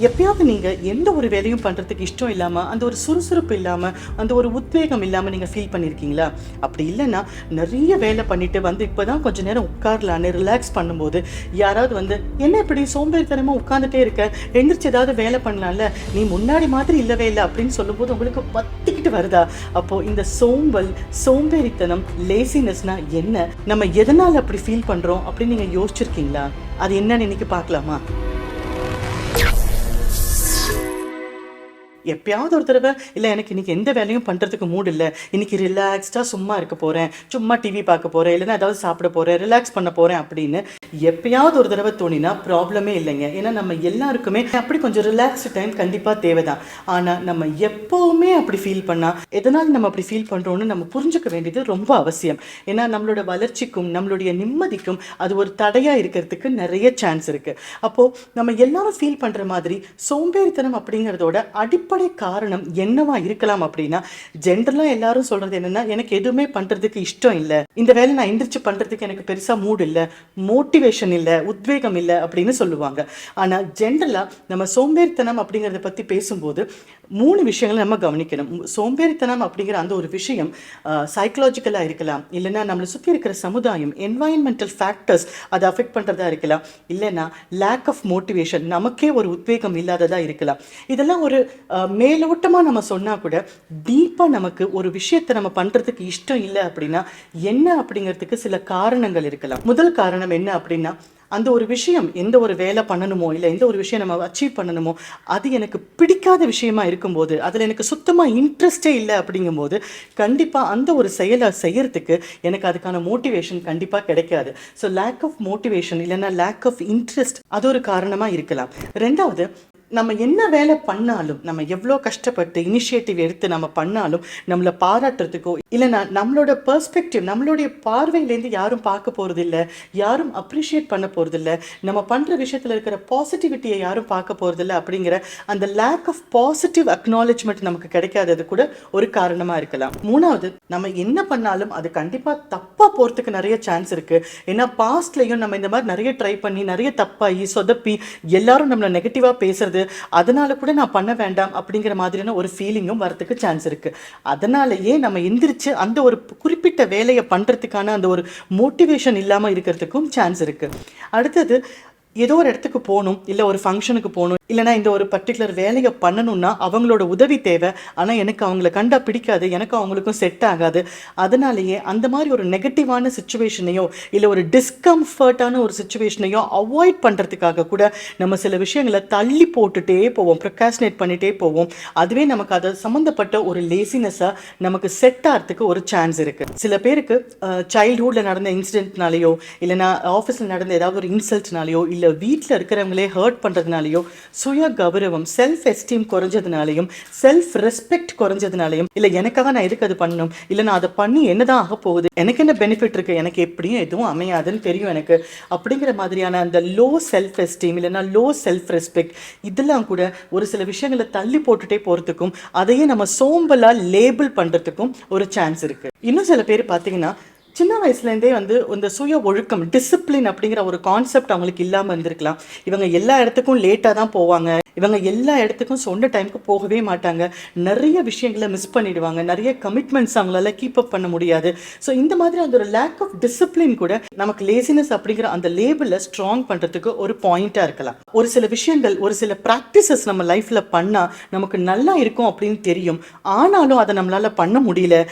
எப்பயாவது நீங்க எந்த ஒரு வேலையும் பண்றதுக்கு இஷ்டம் இல்லாம, அந்த ஒரு சுறுசுறுப்பு இல்லாம, அந்த ஒரு உத்வேகம் இல்லாம நீங்க ஃபீல் பண்ணியிருக்கீங்களா? அப்படி இல்லன்னா, நெறைய வேலை பண்ணிட்டு வந்து இப்பதான் கொஞ்ச நேரம் உட்காரலான்னு ரிலாக்ஸ் பண்ணும்போது, யாராவது வந்து, "என்ன இப்படி சோம்பேறித்தனமா உட்கார்ந்துட்டே இருக்க? எந்திரிச்சு ஏதாவது வேலை பண்ணலாம்ல? நீ முன்னாடி மாதிரி இல்லவே இல்ல." அப்படின்னு சொல்லும்போது உங்களுக்கு பத்திக்கிட்டு வருதா? அப்போ இந்த சோம்பேறித்தனம், லேசினஸ்னா என்ன? நம்ம எதனால அப்படி ஃபீல் பண்றோம் அப்படின்னு நீங்க யோசிச்சிருக்கீங்களா? அது என்னன்னு இன்னைக்கு பார்க்கலாமா? எப்பயாவது ஒரு தடவை இல்லை எனக்கு இன்னைக்கு எந்த வேலையும் பண்ணுறதுக்கு மூட் இல்லை, இன்னைக்கு ரிலாக்ஸ்டாக சும்மா இருக்க போகிறேன், சும்மா டிவி பார்க்க போகிறேன், இல்லைன்னா ஏதாவது சாப்பிட போகிறேன், ரிலாக்ஸ் பண்ண போகிறேன் அப்படின்னு எப்பயாவது ஒரு தடவை தோணினா ப்ராப்ளமே இல்லைங்க. ஏன்னா நம்ம எல்லாருக்குமே அப்படி கொஞ்சம் ரிலாக்ஸ்டு டைம் கண்டிப்பாக தேவை தான். ஆனால் நம்ம எப்போவுமே அப்படி ஃபீல் பண்ணால் எதனால் நம்ம அப்படி ஃபீல் பண்ணுறோன்னு நம்ம புரிஞ்சுக்க வேண்டியது ரொம்ப அவசியம். ஏன்னா நம்மளோட வளர்ச்சிக்கும் நம்மளுடைய நிம்மதிக்கும் அது ஒரு தடையாக இருக்கிறதுக்கு நிறைய சான்ஸ் இருக்குது. அப்போது நம்ம எல்லாரும் ஃபீல் பண்ணுற மாதிரி சோம்பேறித்தனம் அப்படிங்கிறதோட அடிப்படை காரணம் என்னவா இருக்கலாம் அப்படின்னா, ஜென்ரலா எல்லாரும் சொல்றது என்னன்னா, எனக்கு எதுவுமே பண்றதுக்கு இஷ்டம் இல்லை, இந்த வேலை நான் எந்திரிச்சு பண்றதுக்கு எனக்கு பெருசா மூட் இல்லை, மோட்டிவேஷன் இல்லை, உத்வேகம் இல்லை அப்படின்னு சொல்லுவாங்க. ஆனா ஜென்ரலா நம்ம சோம்பேறித்தனம் அப்படிங்கறத பத்தி பேசும்போது 3 விஷயங்களை நம்ம கவனிக்கணும். சோம்பேறித்தனம் அப்படிங்கிற அந்த ஒரு விஷயம் சைக்கலாஜிக்கலா இருக்கலாம், இல்லைன்னா நம்மளை சுற்றி இருக்கிற சமுதாயம், என்வாயன்மெண்டல் ஃபேக்டர்ஸ் அதை அஃபெக்ட் பண்றதா இருக்கலாம், இல்லைன்னா லேக் ஆஃப் மோட்டிவேஷன், நமக்கே ஒரு உத்வேகம் இல்லாததா இருக்கலாம். இதெல்லாம் ஒரு மேலோட்டமாக நம்ம சொன்னால் கூட டீப்பாக நமக்கு ஒரு விஷயத்தை நம்ம பண்ணுறதுக்கு இஷ்டம் இல்லை அப்படின்னா என்ன அப்படிங்கிறதுக்கு சில காரணங்கள் இருக்கலாம். முதல் காரணம் என்ன அப்படின்னா, அந்த ஒரு விஷயம், எந்த ஒரு வேலை பண்ணணுமோ இல்லை எந்த ஒரு விஷயம் நம்ம அச்சீவ் பண்ணணுமோ அது எனக்கு பிடிக்காத விஷயமா இருக்கும்போது, அதில் எனக்கு சுத்தமாக இன்ட்ரெஸ்டே இல்லை அப்படிங்கும்போது கண்டிப்பாக அந்த ஒரு செயலை செய்யறதுக்கு எனக்கு அதுக்கான மோட்டிவேஷன் கண்டிப்பாக கிடைக்காது. ஸோ லேக் ஆஃப் மோட்டிவேஷன் இல்லைன்னா லேக் ஆஃப் இன்ட்ரெஸ்ட் அது ஒரு காரணமாக இருக்கலாம். ரெண்டாவது, நம்ம என்ன வேலை பண்ணாலும், நம்ம எவ்வளோ கஷ்டப்பட்டு இனிஷியேட்டிவ் எடுத்து நம்ம பண்ணாலும் நம்மளை பாராட்டுறதுக்கோ இல்லைன்னா நம்மளோட பெர்ஸ்பெக்டிவ், நம்மளுடைய பார்வையிலேருந்து யாரும் பார்க்க போகிறது இல்லை, யாரும் அப்ரிஷியேட் பண்ண போகிறது இல்லை, நம்ம பண்ணுற விஷயத்தில் இருக்கிற பாசிட்டிவிட்டியை யாரும் பார்க்க போகிறது இல்லை அப்படிங்கிற அந்த லேக் ஆஃப் பாசிட்டிவ் அக்னாலஜ்மெண்ட் நமக்கு கிடைக்காதது கூட ஒரு காரணமாக இருக்கலாம். மூணாவது, நம்ம என்ன பண்ணாலும் அது கண்டிப்பாக தப்பாக போகிறதுக்கு நிறைய சான்ஸ் இருக்குது. ஏன்னா பாஸ்ட்லேயும் நம்ம இந்த மாதிரி நிறைய ட்ரை பண்ணி நிறைய தப்பாகி சொதப்பி எல்லாரும் நம்மளை நெகட்டிவாக பேசுறது, அதனால கூட நான் பண்ண வேண்டாம் அப்படிங்கிற மாதிரியான ஒரு ஃபீலிங்கும் வரதுக்கு சான்ஸ் இருக்கு. அதனாலயே நம்ம எந்திரிச்சு அந்த ஒரு குறிப்பிட்ட வேலையை பண்றதுக்கான அந்த ஒரு மோட்டிவேஷன் இல்லாம இருக்கிறதுக்கும் சான்ஸ் இருக்கு. அடுத்தது, ஏதோ ஒரு இடத்துக்கு போகணும், இல்லை ஒரு ஃபங்க்ஷனுக்கு போகணும், இல்லைனா இந்த ஒரு பர்டிகுலர் வேலையை பண்ணணும்னா அவங்களோட உதவி தேவை, ஆனால் எனக்கு அவங்கள கண்டா பிடிக்காது, எனக்கு அவங்களுக்கும் செட் ஆகாது. அதனாலேயே அந்த மாதிரி ஒரு நெகட்டிவான சுச்சுவேஷனையோ இல்லை ஒரு டிஸ்கம்ஃபர்ட்டான ஒரு சுச்சுவேஷனையோ அவாய்ட் பண்ணுறதுக்காக கூட நம்ம சில விஷயங்களை தள்ளி போட்டுட்டே போவோம், ப்ரொகாஸ்டினேட் பண்ணிகிட்டே போவோம். அதுவே நமக்கு அதை சம்மந்தப்பட்ட ஒரு லேசினஸாக நமக்கு செட் ஆகிறதுக்கு ஒரு சான்ஸ் இருக்குது. சில பேருக்கு சைல்ட்ஹுட்டில் நடந்த இன்சிடென்ட்னாலேயோ இல்லைனா ஆஃபீஸில் நடந்த ஏதாவது ஒரு இன்சல்ட்னாலேயோ இல்லை வீட்டில் இருக்கிறவங்களே ஹர்ட் பண்ணுறதுனாலையோ சுய கௌரவம், செல்ஃப் எஸ்டீம் குறைஞ்சதுனாலையும், செல்ஃப் ரெஸ்பெக்ட் குறைஞ்சதுனாலையும், இல்லை எனக்காக நான் எதுக்கு அது பண்ணணும், இல்லை நான் அதை பண்ணி என்னதான் ஆக போகுது, எனக்கு என்ன பெனிஃபிட் இருக்குது, எனக்கு எப்படியும் எதுவும் அமையாதுன்னு தெரியும் எனக்கு அப்படிங்கிற மாதிரியான அந்த லோ செல்ஃப் எஸ்டீம் இல்லைன்னா லோ செல்ஃப் ரெஸ்பெக்ட், இதெல்லாம் கூட ஒரு சில விஷயங்களை தள்ளி போட்டுட்டே போகிறதுக்கும் அதையே நம்ம சோம்பலாக லேபிள் பண்ணுறதுக்கும் ஒரு சான்ஸ் இருக்குது. இன்னும் சில பேர் பார்த்தீங்கன்னா சின்ன வயசுலேருந்தே வந்து இந்த சுய ஒழுக்கம், டிசிப்ளின் அப்படிங்கிற ஒரு கான்செப்ட் அவங்களுக்கு இல்லாமல் இருந்திருக்கலாம். இவங்க எல்லா இடத்துக்கும் லேட்டாக தான் போவாங்க, இவங்க எல்லா இடத்துக்கும் சொன்ன டைமுக்கு போகவே மாட்டாங்க, நிறைய விஷயங்களை மிஸ் பண்ணிடுவாங்க, நிறைய கமிட்மெண்ட்ஸ் அவங்களால கீப் அப் பண்ண முடியாது. ஸோ இந்த மாதிரி அந்த ஒரு லேக் ஆஃப் டிசிப்ளின் கூட நமக்கு லேசினஸ் அப்படிங்கிற அந்த லேபிளை ஸ்ட்ராங் பண்ணுறதுக்கு ஒரு பாயிண்டாக இருக்கலாம். ஒரு சில விஷயங்கள், ஒரு சில ப்ராக்டிசஸ் நம்ம லைஃப்பில் பண்ணால் நமக்கு நல்லா இருக்கும் அப்படின்னு தெரியும், ஆனாலும் அதை நம்மளால் பண்ண முடியல.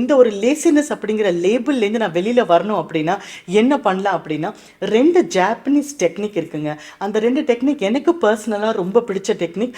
இந்த ஒரு லேசினஸ் அப்படிங்கிற லேபிள்லேருந்து நான் வெளியில் வரணும் அப்படின்னா என்ன பண்ணலாம் அப்படின்னா, 2 ஜாப்பனீஸ் டெக்னிக் இருக்குங்க. அந்த 2 டெக்னிக் எனக்கு பர்சனலாக ரொம்ப பிடிச்ச டெக்னிக்,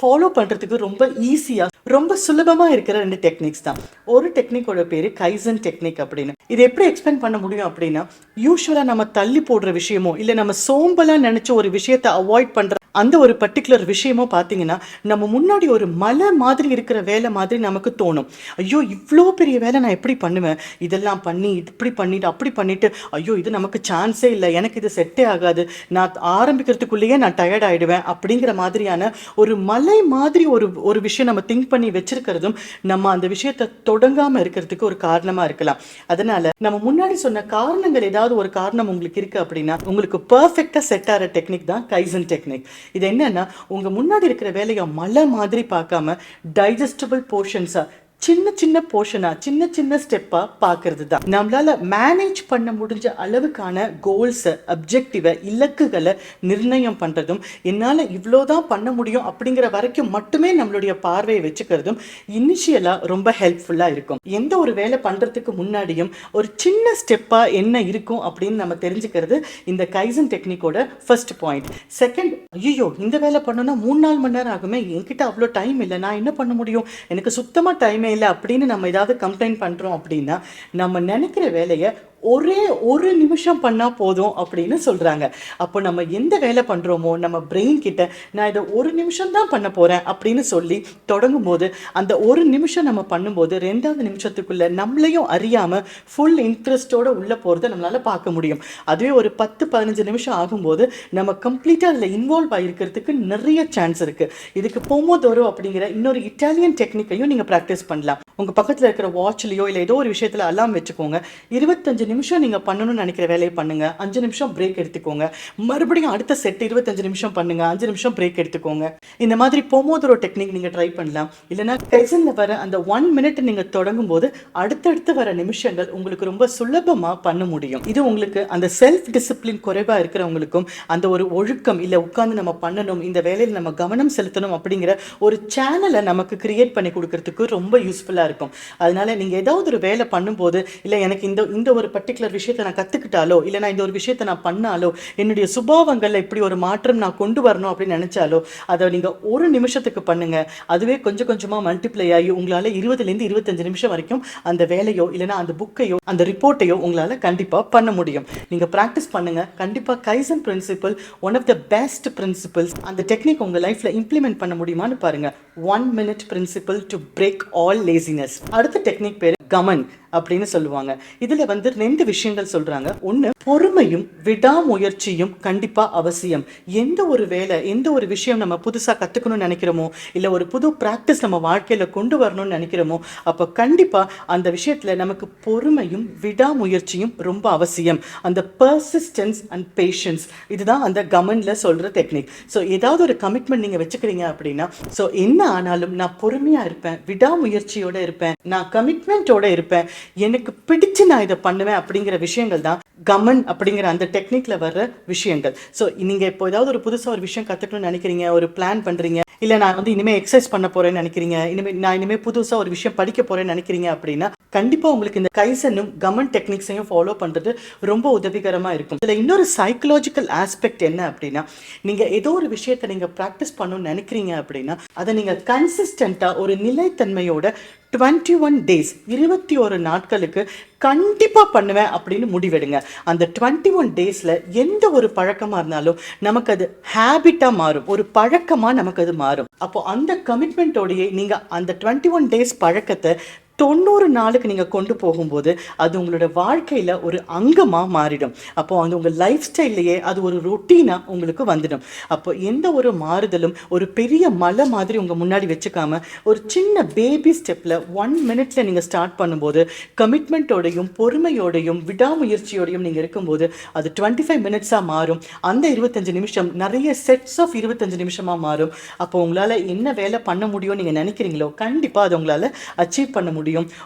ஃபாலோ பண்ணுறதுக்கு ரொம்ப ஈஸியாக ரொம்ப சுலபமாக இருக்கிற 2 டெக்னிக்ஸ் தான். ஒரு டெக்னிக்கோட பேர் கைசன் டெக்னிக் அப்படின்னு. இது எப்படி எக்ஸ்பிளைன் பண்ண முடியும் அப்படின்னா, யூஸ்வலாக நம்ம தள்ளி போடுற விஷயமோ இல்லை நம்ம சோம்பலாக நினச்ச ஒரு விஷயத்தை அவாய்ட் பண்ணுற அந்த ஒரு பர்டிகுலர் விஷயமோ பார்த்தீங்கன்னா நம்ம முன்னாடி ஒரு மலை மாதிரி இருக்கிற வேலை மாதிரி நமக்கு தோணும். ஐயோ இவ்வளோ பெரிய வேலை நான் எப்படி பண்ணுவேன், இதெல்லாம் பண்ணி இப்படி பண்ணிட்டு அப்படி பண்ணிட்டு, ஐயோ இது நமக்கு சான்ஸே இல்லை, எனக்கு இது செட்டே ஆகாது, நான் ஆரம்பிக்கிறதுக்குள்ளேயே நான் டயர்ட் ஆகிடுவேன் அப்படிங்கிற மாதிரியான ஒரு மலை மாதிரி ஒரு விஷயம் நம்ம திங்க் பண்ணி வச்சிருக்கிறதும் நம்ம அந்த விஷயத்தை தொடங்காமல் இருக்கிறதுக்கு ஒரு காரணமாக இருக்கலாம். அதனால நம்ம முன்னாடி சொன்ன காரணங்கள் ஏதாவது ஒரு காரணம் உங்களுக்கு இருக்குது அப்படின்னா உங்களுக்கு பர்ஃபெக்டாக செட் ஆகிற டெக்னிக் தான் கைசன் டெக்னிக். இது என்னன்னா, உங்க முன்னாடி இருக்கிற வேலையை மலை மாதிரி பார்க்காம டைஜஸ்டபிள் போர்ஷன்ஸா, சின்ன சின்ன போர்ஷனா, சின்ன சின்ன ஸ்டெப்பா பார்க்கறது தான். நம்மளால மேனேஜ் பண்ண முடிஞ்ச அளவுக்கான கோல்ஸை, அப்ஜெக்டிவை, இலக்குகளை நிர்ணயம் பண்றதும், என்னால் இவ்வளோதான் பண்ண முடியும் அப்படிங்கிற வரைக்கும் மட்டுமே நம்மளுடைய பார்வையை வச்சுக்கிறதும் இனிஷியலா ரொம்ப ஹெல்ப்ஃபுல்லா இருக்கும். எந்த ஒரு வேலை பண்றதுக்கு முன்னாடியும் ஒரு சின்ன ஸ்டெப்பா என்ன இருக்கும் அப்படின்னு நம்ம தெரிஞ்சுக்கிறது இந்த கைசன் டெக்னிக்கோட ஃபர்ஸ்ட் பாயிண்ட். செகண்ட், ஐயோ இந்த வேலை பண்ணணும்னா 3-4 மணி நேரம் ஆகுமே, என்கிட்ட அவ்வளோ டைம் இல்லை, நான் என்ன பண்ண முடியும், எனக்கு சுத்தமா டைமே இல்லை அப்படின்னு நம்ம ஏதாவது கம்ப்ளைண்ட் பண்றோம் அப்படின்னா, நம்ம நினைக்கிற வேலையை ஒரே ஒரு நிமிஷம் பண்ணா போதும் அப்படின்னு சொல்றாங்க. அப்போ நம்ம எந்த வேலை பண்றோமோ நம்ம பிரெயின் கிட்ட நான் இதை ஒரு நிமிஷம் தான் பண்ண போறேன் அப்படின்னு சொல்லி தொடங்கும் போது, அந்த ஒரு நிமிஷம் நம்ம பண்ணும்போது 2வது நிமிஷத்துக்குள்ள நம்மளையும் அறியாம ஃபுல் இன்ட்ரெஸ்டோட உள்ள போறதை நம்மளால பார்க்க முடியும். அதுவே ஒரு 10-15 நிமிஷம் ஆகும்போது நம்ம கம்ப்ளீட்டா அதில் இன்வால்வ் ஆகிருக்கிறதுக்கு நிறைய சான்ஸ் இருக்கு. இதுக்கு போமோதோரோ அப்படிங்கிற இன்னொரு இட்டாலியன் டெக்னிக்கையும் நீங்க ப்ராக்டிஸ் பண்ணலாம். உங்க பக்கத்துல இருக்கிற வாட்ச்லயோ இல்லை ஏதோ ஒரு விஷயத்துல அலாம் வச்சுக்கோங்க. 25 நிமிஷம் நீங்க பண்ணணும்னு நினைக்கிற வேலையை பண்ணுங்க, 5 நிமிஷம் பிரேக் எடுத்துக்கோங்க, மறுபடியும் அடுத்த செட் 25 நிமிஷம் பண்ணுங்க, 5 நிமிஷம் பிரேக் எடுத்துக்கோங்க. இந்த மாதிரி போமோதோரோ டெக்னிக் நீங்க ட்ரை பண்ணலாம். இல்லைன்னா கைசன்ல வர அந்த 1 மினிட் நீங்க தொடங்கும் போது அடுத்தடுத்து வர நிமிஷங்கள் உங்களுக்கு ரொம்ப சுலபமா பண்ண முடியும். இது உங்களுக்கு அந்த செல்ஃப் டிசிப்ளின் குறைவா இருக்கிறவங்களுக்கும் அந்த ஒரு ஒழுக்கம் இல்லை உட்கார்ந்து நம்ம பண்ணணும், இந்த வேலையில் நம்ம கவனம் செலுத்தணும் அப்படிங்கிற ஒரு சேனலை நமக்கு கிரியேட் பண்ணி கொடுக்கறதுக்கு ரொம்ப யூஸ்ஃபுல்லா இருக்கும். அதனால நீங்க ஏதாவது ஒரு வேலை பண்ணும்போது, இல்லை எனக்கு இந்த ஒரு பர்டிகுலர் விஷயத்தை நான் கற்றுக்கிட்டாலோ, இல்லை நான் இந்த ஒரு விஷயத்தை நான் பண்ணாலோ, என்னுடைய சுபாவங்களில் இப்படி ஒரு மாற்றம் நான் கொண்டு வரணும் அப்படின்னு நினச்சாலோ, அதை நீங்கள் ஒரு நிமிஷத்துக்கு பண்ணுங்க. அதுவே கொஞ்சம் கொஞ்சமாக மல்டிப்ளை ஆகி உங்களால் 20லேருந்து 25 நிமிஷம் வரைக்கும் அந்த வேலையோ இல்லைனா அந்த புக்கையோ அந்த ரிப்போர்ட்டையோ உங்களால் கண்டிப்பாக பண்ண முடியும். நீங்கள் ப்ராக்டிஸ் பண்ணுங்க. கண்டிப்பாக kaizen principle one of the best principles. அந்த டெக்னிக் உங்கள் லைஃப்பில் இம்ப்ளிமெண்ட் பண்ண முடியுமான்னு பாருங்க. 1 minute principle to break all laziness. அடுத்த டெக்னிக் பேர் கமன் அப்படின்னு சொல்லுவாங்க. இதுல 2 விஷயங்கள் சொல்றாங்க. ஒன்று, பொறுமையும் விடாமுயற்சியும் கண்டிப்பா அவசியம். எந்த ஒரு வேலை, எந்த ஒரு விஷயம் நம்ம புதுசா கத்துக்கணும்னு நினைக்கிறோமோ, இல்ல ஒரு புது பிராக்டிஸ் நம்ம வாழ்க்கையில கொண்டு வரணும்னு நினைக்கிறோமோ, அப்ப கண்டிப்பா அந்த விஷயத்துல நமக்கு பொறுமையும் விடாமுயற்சியும் ரொம்ப அவசியம். அந்த பர்சிஸ்டன்ஸ் அண்ட் பேஷன்ஸ், இதுதான் அந்த கமன்ல சொல்ற டெக்னிக். ஸோ ஏதாவது ஒரு கமிட்மெண்ட் நீங்க வச்சுக்கிறீங்க அப்படின்னா, ஸோ என்ன ஆனாலும் நான் பொறுமையா இருப்பேன், விடாமுயற்சியோட இருப்பேன், நான் கமிட்மெண்ட்டோட இருப்பேன், எனக்கு பிடிச்சு நான் இதை பண்ணுவேன் அப்படிங்கிற விஷயங்கள் தான் கமன் அப்படிங்கிற அந்த டெக்னிக்ல வர்ற விஷயங்கள். ஸோ நீங்க இப்போ ஏதாவது ஒரு புதுசாக ஒரு விஷயம் கற்றுக்கணும்னு நினைக்கிறீங்க, ஒரு பிளான் பண்றீங்க, இல்லை நான் இனிமேல் எக்ஸசைஸ் பண்ண போறேன்னு நினைக்கிறீங்க, இனிமேல் புதுசாக ஒரு விஷயம் படிக்க போறேன்னு நினைக்கிறீங்க அப்படின்னா, கண்டிப்பாக உங்களுக்கு இந்த கைசனும் கமன் டெக்னிக்ஸையும் ஃபாலோ பண்ணுறது ரொம்ப உதவிகரமாக இருக்கும். இதில் இன்னொரு சைக்கலாஜிக்கல் ஆஸ்பெக்ட் என்ன அப்படின்னா, நீங்கள் ஏதோ ஒரு விஷயத்தை நீங்கள் ப்ராக்டிஸ் பண்ணணும்னு நினைக்கிறீங்க அப்படின்னா, அதை நீங்கள் கன்சிஸ்டண்ட்டாக ஒரு நிலைத்தன்மையோட 21 days 21 நாட்களுக்கு கண்டிப்பாக பண்ணுவேன் அப்படின்னு முடிவெடுங்க. அந்த 21 daysல எந்த ஒரு பழக்கமாக இருந்தாலும் நமக்கு அது ஹேபிட்டாக மாறும், ஒரு பழக்கமாக நமக்கு அது மாறும். அப்போ அந்த கமிட்மெண்ட்டோடையே நீங்கள் அந்த 21 days பழக்கத்தை 90 நாளுக்கு நீங்கள் கொண்டு போகும்போது அது உங்களோட வாழ்க்கையில் ஒரு அங்கமாக மாறிடும். அப்போ அந்த உங்கள் லைஃப் ஸ்டைல்லையே அது ஒரு ரொட்டீனாக உங்களுக்கு வந்துடும். அப்போ எந்த ஒரு மாறுதலும் ஒரு பெரிய மலை மாதிரி உங்கள் முன்னாடி வச்சுக்காம ஒரு சின்ன பேபி ஸ்டெப்பில் 1 minute நீங்கள் ஸ்டார்ட் பண்ணும்போது கமிட்மெண்ட்டோடையும் பொறுமையோடையும் விடாமுயற்சியோடையும் நீங்கள் இருக்கும்போது அது 25 minutes மாறும். அந்த 25 நிமிஷம் நிறைய செட்ஸ் ஆஃப் 25 நிமிஷமாக மாறும். அப்போ உங்களால் என்ன வேலை பண்ண முடியும்னு நீங்கள் நினைக்கிறீங்களோ கண்டிப்பாக அதை உங்களால் அச்சீவ் பண்ண முடியும்.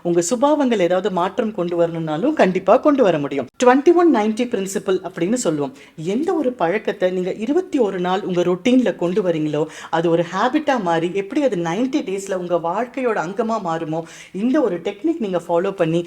உங்க சுபாவங்கள் ஏதாவது மாற்றம் கொண்டு வரணும்னாலும் கண்டிப்பா கொண்டு வர முடியும். 21-90 பிரின்சிபல் அப்படின்னு சொல்லுவோம். எந்த ஒரு பழக்கத்தை நீங்க 21 நாள் உங்க ரொட்டீன்ல கொண்டு வரீங்களோ அது ஒரு ஹேபிட்டா மாறி எப்படி அது 90 daysல உங்க வாழ்க்கையோட அங்கமா மாறுமோ, இந்த ஒரு டெக்னிக் நீங்க ஃபாலோ பண்ணி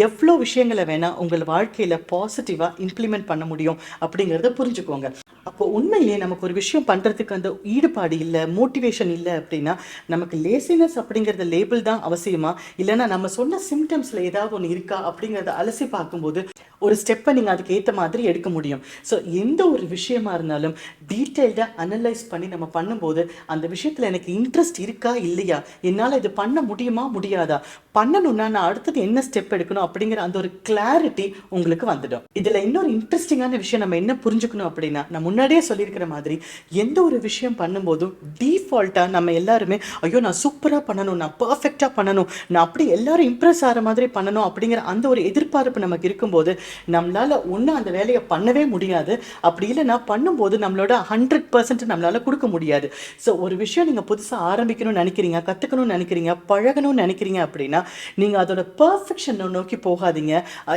எவ்வளோ விஷயங்களை வேணா உங்கள் வாழ்க்கையில பாசிட்டிவா இம்ப்ளிமெண்ட் பண்ண முடியும் அப்படிங்கறத புரிஞ்சுக்கோங்க. அப்போ உண்மையிலேயே நமக்கு ஒரு விஷயம் பண்றதுக்கு அந்த ஈடுபாடு இல்லை, மோட்டிவேஷன் இல்லை அப்படின்னா நமக்கு லேசினஸ் அப்படிங்கிறத லேபிள் தான் அவசியமா, இல்லைன்னா நம்ம சொன்ன சிம்டம்ஸ்ல ஏதாவது ஒன்று இருக்கா அப்படிங்கிறத அலசி பார்க்கும்போது ஒரு ஸ்டெப்பை நீங்கள் அதுக்கு ஏற்ற மாதிரி எடுக்க முடியும். ஸோ எந்த ஒரு விஷயமா இருந்தாலும் டீட்டெயில்டாக அனலைஸ் பண்ணி நம்ம பண்ணும்போது அந்த விஷயத்தில் எனக்கு இன்ட்ரெஸ்ட் இருக்கா இல்லையா, என்னால் இது பண்ண முடியுமா முடியாதா, பண்ணணும்னா நான் அடுத்தது என்ன ஸ்டெப் எடுக்கணும் அப்படிங்கிற அந்த ஒரு கிளாரிட்டி உங்களுக்கு வந்துடும். இதில் இன்னொரு இன்ட்ரெஸ்டிங்கான விஷயம் நம்ம என்ன புரிஞ்சுக்கணும் அப்படின்னா, நான் முன்னாடியே சொல்லியிருக்கிற மாதிரி எந்த ஒரு விஷயம் பண்ணும்போதும் டீஃபால்ட்டாக நம்ம எல்லாருமே ஐயோ நான் சூப்பராக பண்ணணும், நான் பர்ஃபெக்டாக பண்ணணும், நான் அப்படி எல்லாரும் இம்ப்ரெஸ் ஆகிற மாதிரி பண்ணணும் அப்படிங்கிற அந்த ஒரு எதிர்பார்ப்பு நமக்கு இருக்கும்போது நம்மளால் ஒன்று அந்த வேலையை பண்ணவே முடியாது. அப்படி இல்லைன்னா பண்ணும்போது நம்மளோட 100% நம்மளால் கொடுக்க முடியாது. ஸோ ஒரு விஷயம் நீங்கள் புதுசாக ஆரம்பிக்கணும்னு நினைக்கிறீங்க, கற்றுக்கணும்னு நினைக்கிறீங்க, பழகணும்னு நினைக்கிறீங்க அப்படின்னா நீங்கள் அதோட பர்ஃபெக்ஷனை நோக்கி போகாதீங்க.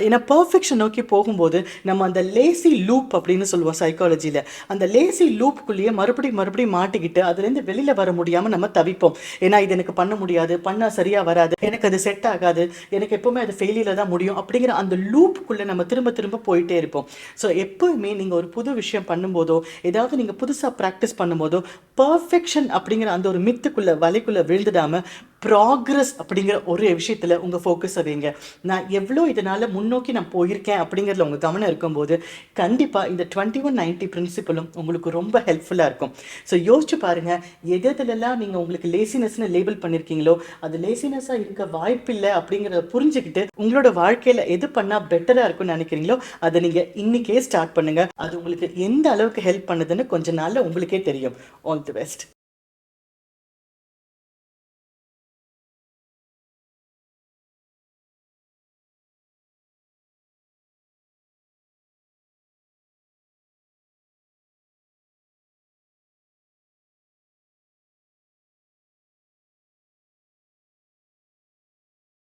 ஏன்னா பர்ஃபெக்ஷன் நோக்கி போகும்போது நம்ம அந்த லேசி லூப் அப்படின்னு சொல்லுவோம் சைக்காலஜியில், அந்த லேசி லூப்புக்குள்ளேயே மறுபடியும் மாட்டிக்கிட்டு அதுலேருந்து வெளியில் வர முடியாமல் நம்ம தவிப்போம். ஏன்னா இது எனக்கு பண்ண முடியாது, பண்ணால் சரியாக வராது, எனக்கு அது செட் ஆகாது, எனக்கு எப்போவுமே அது ஃபெயிலியரில் தான் முடியும் அப்படிங்கிற அந்த லூப்புக்குள்ளே நம்ம திரும்ப போயிட்டே இருப்போம். ஸோ எப்போவுமே நீங்கள் ஒரு புது விஷயம் பண்ணும்போதோ ஏதாவது நீங்கள் புதுசாக ப்ராக்டிஸ் பண்ணும்போதோ பர்ஃபெக்ஷன் அப்படிங்கிற அந்த ஒரு மித்துக்குள்ளே வலைக்குள்ளே விழுந்துடாமல் ப்ராக்ரஸ் அப்படிங்கிற ஒரு விஷயத்தில் உங்கள் ஃபோக்கஸை வைங்க. நான் எவ்வளோ இதனால் முன்னோக்கி நான் போயிருக்கேன் அப்படிங்கிறதுல உங்கள் கவனம் இருக்கும்போது கண்டிப்பாக இந்த 2190 பிரின்சிபலும் உங்களுக்கு ரொம்ப ஹெல்ப்ஃபுல்லாக இருக்கும். ஸோ யோசிச்சு பாருங்கள், எதுலெல்லாம் நீங்கள் உங்களுக்கு லேசினஸ்ன்னு லேபிள் பண்ணியிருக்கீங்களோ அது லேசினஸாக இருக்க வாய்ப்பில்லை அப்படிங்கிறத புரிஞ்சுக்கிட்டு உங்களோட வாழ்க்கையில் எது பண்ணால் பெட்டராக இருக்கும்னு நினைக்கிறீங்களோ அதை நீங்கள் இன்றைக்கே ஸ்டார்ட் பண்ணுங்கள். அது உங்களுக்கு எந்த அளவுக்கு ஹெல்ப் பண்ணுதுன்னு கொஞ்ச நாளில் உங்களுக்கே தெரியும். All the best.